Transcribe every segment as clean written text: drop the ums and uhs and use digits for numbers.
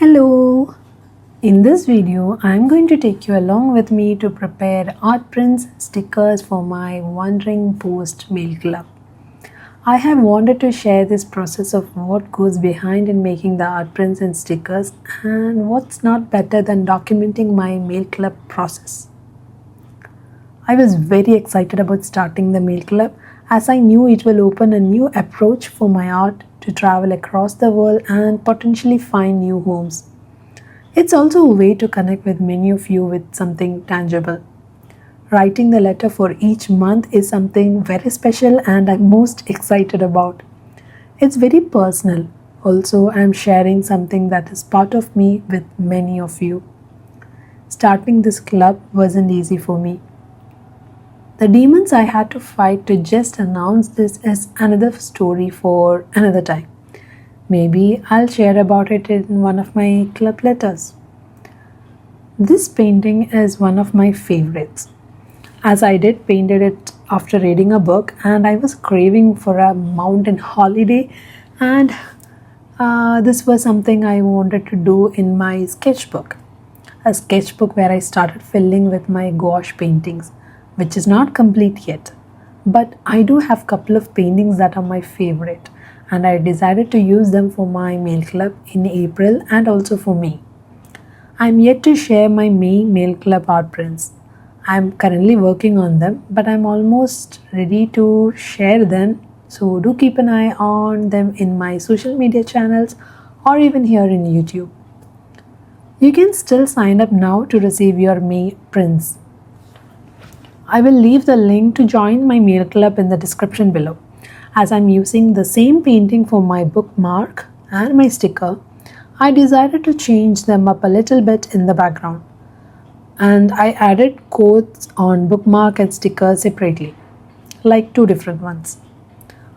Hello! In this video, I am going to take you along with me to prepare art prints stickers for my Wandering Post Mail Club. I have wanted to share this process of what goes behind in making the art prints and stickers, and what's not better than documenting my mail club process. I was very excited about starting the mail club as I knew it will open a new approach for my art to travel across the world and potentially find new homes. It's also a way to connect with many of you with something tangible. Writing the letter for each month is something very special and I'm most excited about. It's very personal. Also, I'm sharing something that is part of me with many of you. Starting this club wasn't easy for me. The demons I had to fight to just announce this is another story for another time. Maybe I'll share about it in one of my club letters. This painting is one of my favorites, as I painted it after reading a book and I was craving for a mountain holiday, and this was something I wanted to do in my sketchbook. A sketchbook where I started filling with my gouache paintings, which is not complete yet. But I do have a couple of paintings that are my favorite, and I decided to use them for my mail club in April and also for May. I'm yet to share my May mail club art prints. I'm currently working on them, but I'm almost ready to share them, so do keep an eye on them in my social media channels or even here in YouTube. You can still sign up now to receive your May prints. I will leave the link to join my mail club in the description below. As I'm using the same painting for my bookmark and my sticker, I decided to change them up a little bit in the background. And I added quotes on bookmark and sticker separately, like two different ones.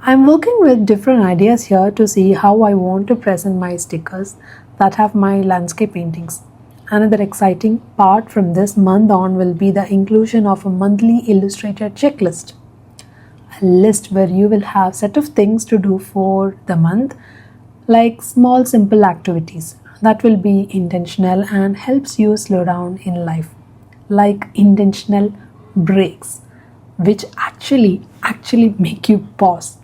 I'm working with different ideas here to see how I want to present my stickers that have my landscape paintings. Another exciting part from this month on will be the inclusion of a monthly illustrated checklist. A list where you will have a set of things to do for the month, like small simple activities that will be intentional and helps you slow down in life, like intentional breaks, which actually make you pause.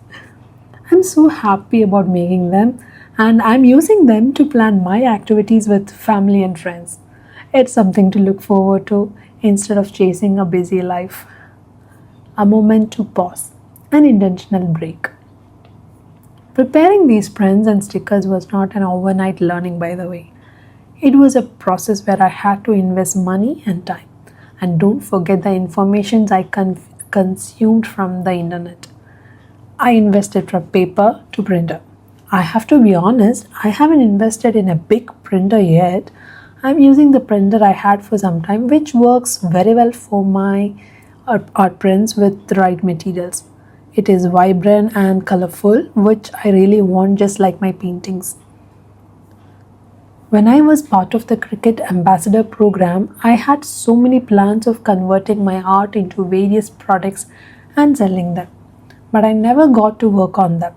I'm so happy about making them, and I'm using them to plan my activities with family and friends. It's something to look forward to instead of chasing a busy life. A moment to pause, an intentional break. Preparing these prints and stickers was not an overnight learning, by the way. It was a process where I had to invest money and time. And don't forget the information I consumed from the internet. I invested from paper to printer. I have to be honest, I haven't invested in a big printer yet. I'm using the printer I had for some time, which works very well for my art prints with the right materials. It is vibrant and colorful, which I really want, just like my paintings. When I was part of the Cricket Ambassador program, I had so many plans of converting my art into various products and selling them, but I never got to work on them.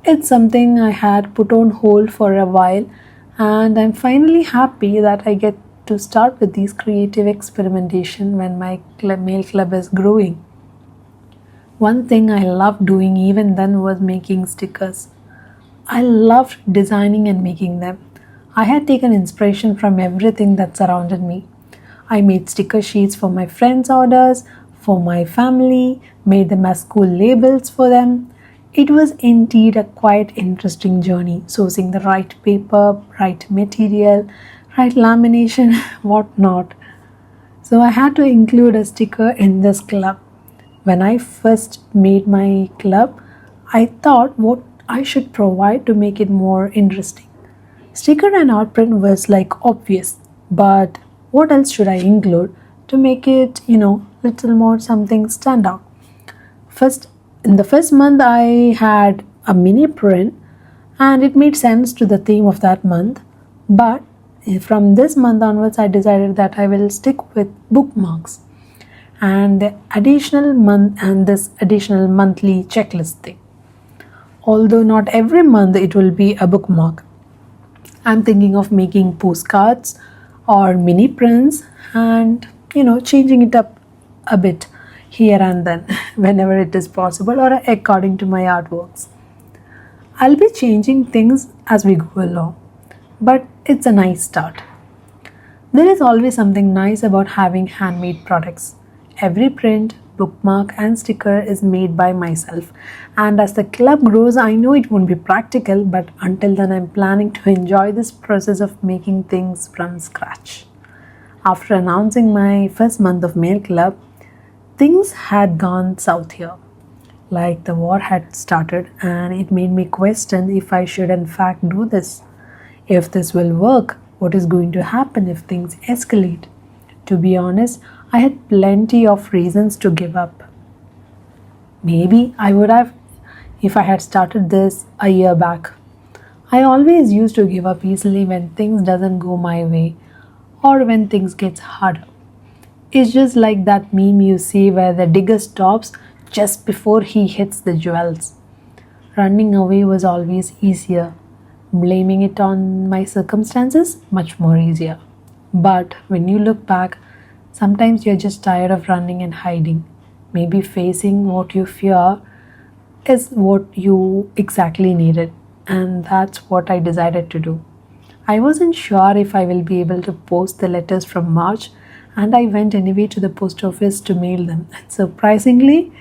It's something I had put on hold for a while, and I'm finally happy that I get to start with these creative experimentation when my mail club is growing. One thing I loved doing even then was making stickers. I loved designing and making them. I had taken inspiration from everything that surrounded me. I made sticker sheets for my friends' orders, for my family, made them as school labels for them. It was indeed a quite interesting journey, sourcing the right paper, right material, right lamination, whatnot. So I had to include a sticker in this club. When I first made my club, I thought what I should provide to make it more interesting. Sticker and art print was like obvious, but what else should I include to make it, little more something stand out? In the first month, I had a mini print and it made sense to the theme of that month. But from this month onwards, I decided that I will stick with bookmarks and the additional month and this additional monthly checklist thing. Although not every month it will be a bookmark. I'm thinking of making postcards or mini prints and changing it up a bit here and then whenever it is possible or according to my artworks. I'll be changing things as we go along, but it's a nice start. There is always something nice about having handmade products. Every print, bookmark, and sticker is made by myself, and as the club grows, I know it won't be practical, but until then, I'm planning to enjoy this process of making things from scratch. After announcing my first month of Mail Club, things had gone south here. Like the war had started, and it made me question if I should, in fact, do this. If this will work, what is going to happen if things escalate? To be honest, I had plenty of reasons to give up. Maybe I would have if I had started this a year back. I always used to give up easily when things doesn't go my way or when things gets harder. It's just like that meme you see where the digger stops just before he hits the jewels. Running away was always easier. Blaming it on my circumstances, much more easier. But when you look back, sometimes you're just tired of running and hiding. Maybe facing what you fear is what you exactly needed, and that's what I decided to do. I wasn't sure if I will be able to post the letters from March, and I went anyway to the post office to mail them. And surprisingly,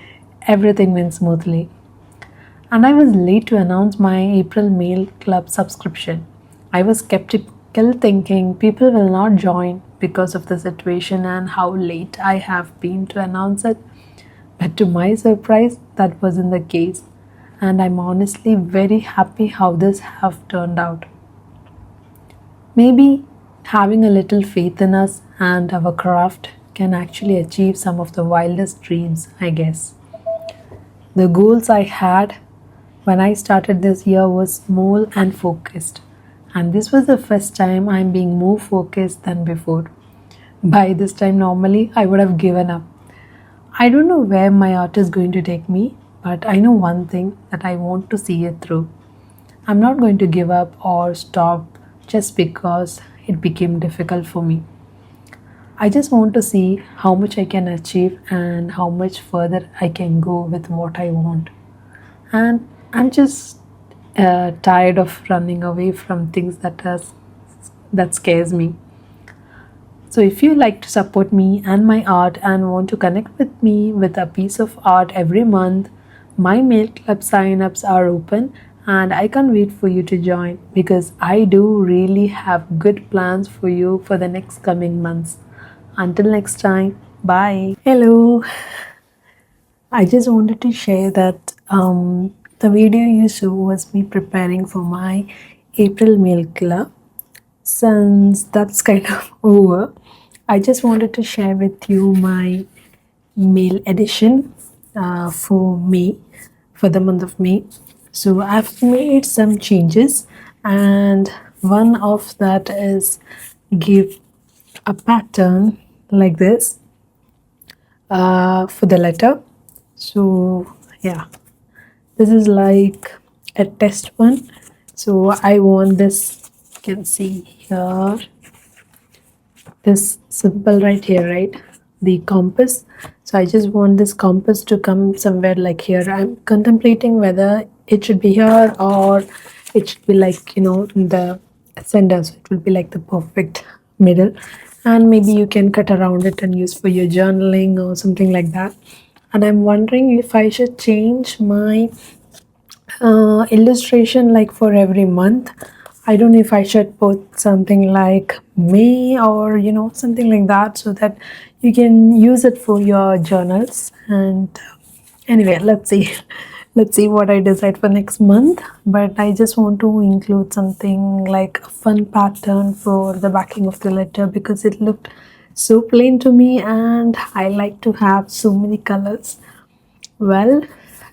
everything went smoothly. And I was late to announce my April Mail Club subscription. I was skeptical, thinking people will not join because of the situation and how late I have been to announce it. But to my surprise, that wasn't the case. And I'm honestly very happy how this have turned out. Maybe having a little faith in us and our craft can actually achieve some of the wildest dreams, I guess. The goals I had when I started this year was small and focused, and this was the first time I'm being more focused than before. By this time, normally I would have given up. I don't know where my art is going to take me, but I know one thing that I want to see it through. I'm not going to give up or stop just because it became difficult for me. I just want to see how much I can achieve and how much further I can go with what I want. And I'm just tired of running away from things that scares me. So if you like to support me and my art and want to connect with me with a piece of art every month, my mail club sign-ups are open and I can't wait for you to join because I do really have good plans for you for the next coming months. Until next time, bye. Hello. I just wanted to share that the video you saw was me preparing for my April Mail Club. Since that's kind of over, I just wanted to share with you my mail edition for May, for the month of May. So I've made some changes, and one of that is give a pattern like this for the letter. So yeah, this is like a test one. So I want this, you can see here, this symbol right here, right? The compass. So I just want this compass to come somewhere like here. I'm contemplating whether it should be here or it should be like, in the center. So it will be like the perfect middle. And maybe you can cut around it and use for your journaling or something like that. And I'm wondering if I should change my illustration like for every month. I don't know if I should put something like May or something like that so that you can use it for your journals. And anyway, let's see. Let's see what I decide for next month. But I just want to include something like a fun pattern for the backing of the letter because it looked so plain to me and I like to have so many colors. Well,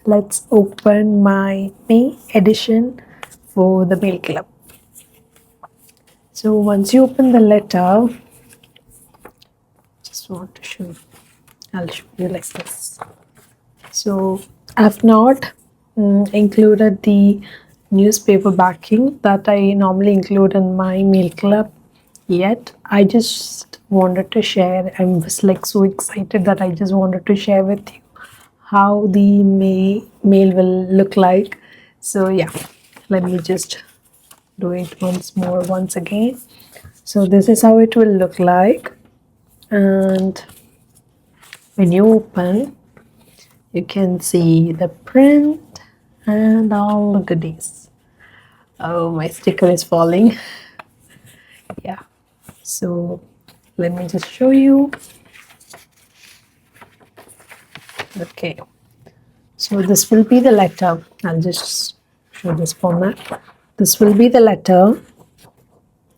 let's open my May edition for the Mail Club. So once you open the letter, just want to show you. I'll show you like this. So I've not included the newspaper backing that I normally include in my mail club yet. I just wanted to share. I was like so excited that I just wanted to share with you how the mail will look like. So yeah, let me just do it once again. So this is how it will look like, and when you open, you can see the print and all the goodies. Oh, my sticker is falling. Yeah, so let me just show you. Okay, so this will be the letter. I'll just show this format. This will be the letter.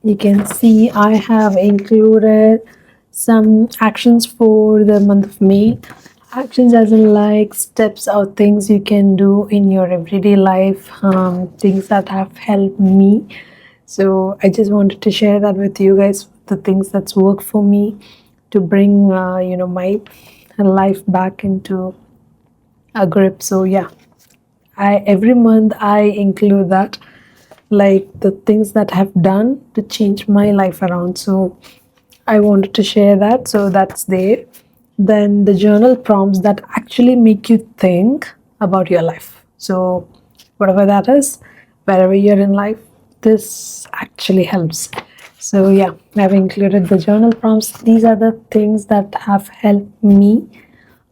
You can see I have included some actions for the month of May. Actions as in like steps or things you can do in your everyday life, things that have helped me. So I just wanted to share that with you guys, the things that's worked for me to bring my life back into a grip. So yeah, I every month I include that, like the things that have done to change my life around. So I wanted to share that, so that's there. Then the journal prompts that actually make you think about your life. So whatever that is, wherever you're in life, this actually helps. So yeah, I've included the journal prompts. These are the things that have helped me.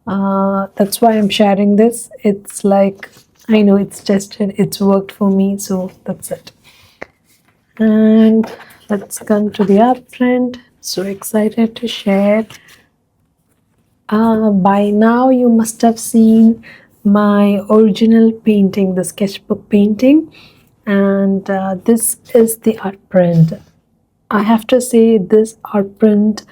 That's why I'm sharing this. It's like, I know it's tested, it's worked for me, so that's it. And let's come to the art print. So excited to share. By now you must have seen my original painting, the sketchbook painting, and this is the art print. I have to say this art print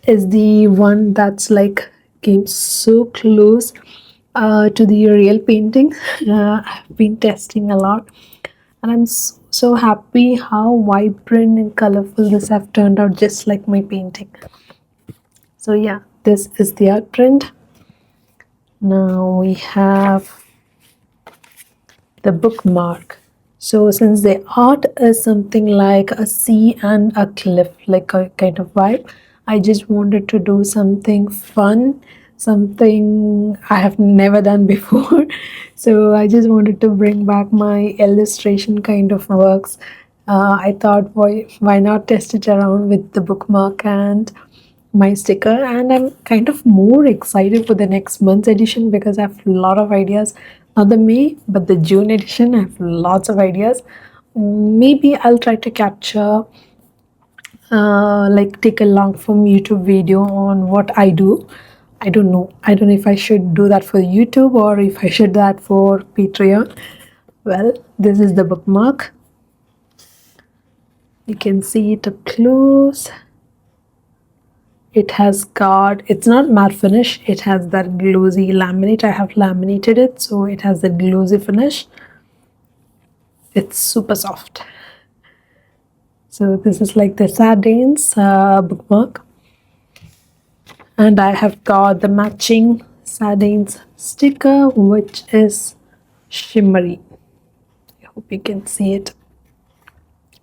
is the one that's like came so close to the real painting. I've been testing a lot, and I'm so happy how vibrant and colorful this have turned out, just like my painting. So yeah, this is the art print. Now we have the bookmark. So since the art is something like a sea and a cliff, like a kind of vibe, I just wanted to do something fun, something I have never done before. So I just wanted to bring back my illustration kind of works. I thought, why not test it around with the bookmark and my sticker. And I'm kind of more excited for the next month's edition because I have a lot of ideas. Not the May, but the June edition, I have lots of ideas. Maybe I'll try to capture, like take a long form YouTube video on what I do. I don't know if I should do that for YouTube or if I should do that for Patreon. Well, this is the bookmark. You can see it up close. It has got, it's not matte finish, it has that glossy laminate. I have laminated it, so it has the glossy finish. It's super soft. So this is like the sardines bookmark, and I have got the matching sardines sticker, which is shimmery. I hope you can see it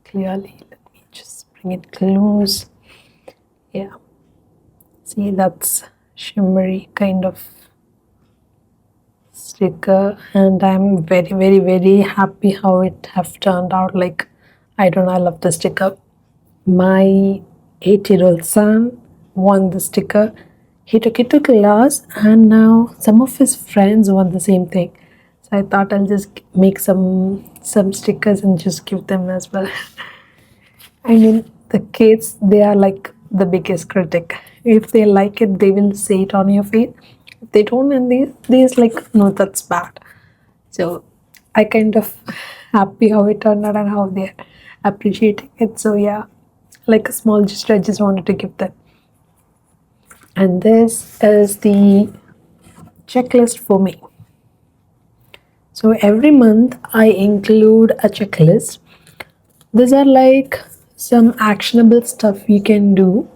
clearly. Let me just bring it close. Yeah, see, that's shimmery kind of sticker, and I'm very happy how it have turned out. Like, I don't know, I love the sticker. My 8-year-old son won the sticker. He took it to class, and now some of his friends want the same thing. So I thought I'll just make some stickers and just give them as well. I mean, the kids, they are like the biggest critic. If they like it, they will say it on your face. If they don't, and these like, no, that's bad. So I kind of happy how it turned out and how they're appreciating it. So yeah, like a small gesture I just wanted to give them. And this is the checklist for me. So every month I include a checklist. These are like some actionable stuff you can do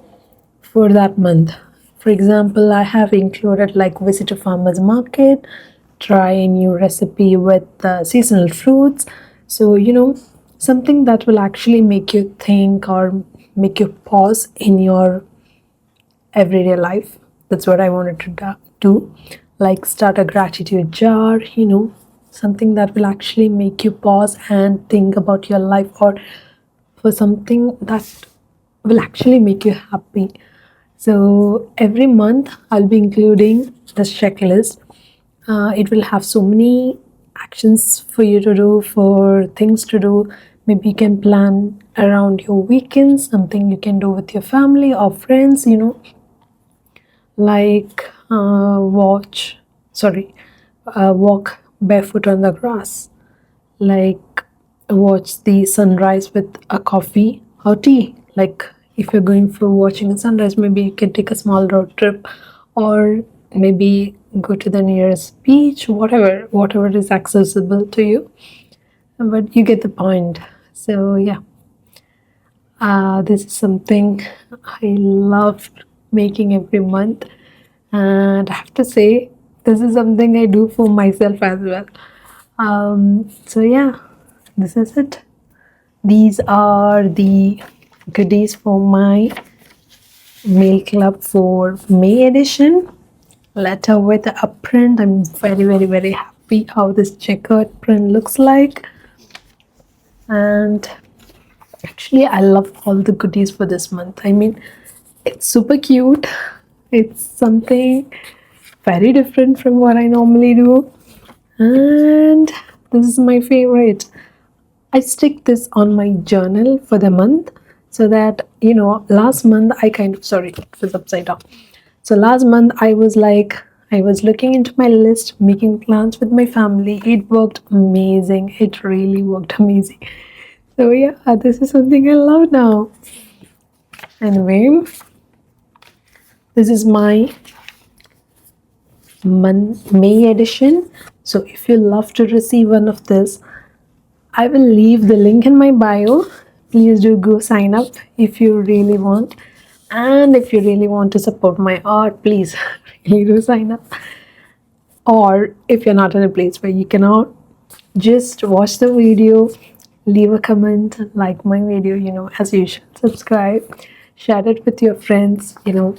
for that month. For example, I have included like visit a farmer's market, try a new recipe with seasonal fruits, So, something that will actually make you think or make you pause in your everyday life. That's what I wanted to do. Like start a gratitude jar, something that will actually make you pause and think about your life, or for something that will actually make you happy. So every month I'll be including this checklist. It will have so many actions for you to do, for things to do. Maybe you can plan around your weekends, something you can do with your family or friends, like walk barefoot on the grass, like watch the sunrise with a coffee or tea. Like if you're going for watching a sunrise, maybe you can take a small road trip, or maybe go to the nearest beach, whatever is accessible to you. But you get the point. So yeah, this is something I love making every month, and I have to say, this is something I do for myself as well. So yeah, this is it. These are the goodies for my mail club for May edition. Letter with a print. I'm very, very, very happy how this checkered print looks like. And actually, I love all the goodies for this month. I mean, it's super cute. It's something very different from what I normally do. And this is my favorite. I stick this on my journal for the month, so that, last month I sorry, it was upside down. So last month I was looking into my list, making plans with my family. It worked amazing. It really worked amazing. So yeah, this is something I love now. Anyway, this is my May edition. So if you love to receive one of this, I will leave the link in my bio. Please do go sign up if you really want. And if you really want to support my art, please really do sign up. Or if you're not in a place where you cannot, just watch the video, leave a comment, like my video, as usual, subscribe, share it with your friends,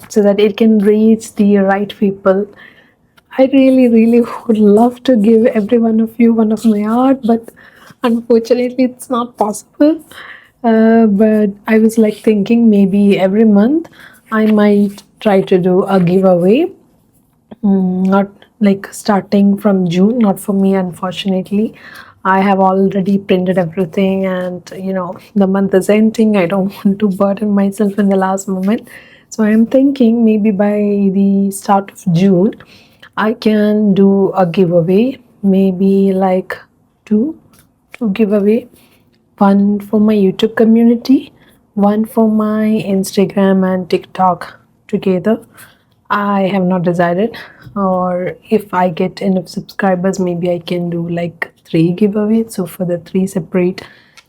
so that it can reach the right people. I really, really would love to give every one of you one of my art, but unfortunately, it's not possible. But I was thinking maybe every month I might try to do a giveaway. Not like starting from June, not for me, unfortunately. I have already printed everything, and the month is ending. I don't want to burden myself in the last moment. So I'm thinking maybe by the start of June, I can do a giveaway, maybe like two giveaway, one for my YouTube community, one for my Instagram and TikTok together. I have not decided, or if I get enough subscribers, maybe I can do like 3 giveaways. So for the 3 separate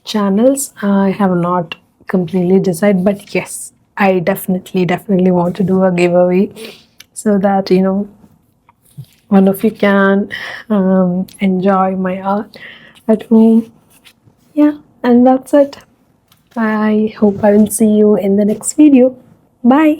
channels, I have not completely decided, but yes, I definitely want to do a giveaway, so that one of you can enjoy my art at home. Yeah, and that's it. I hope I will see you in the next video. Bye.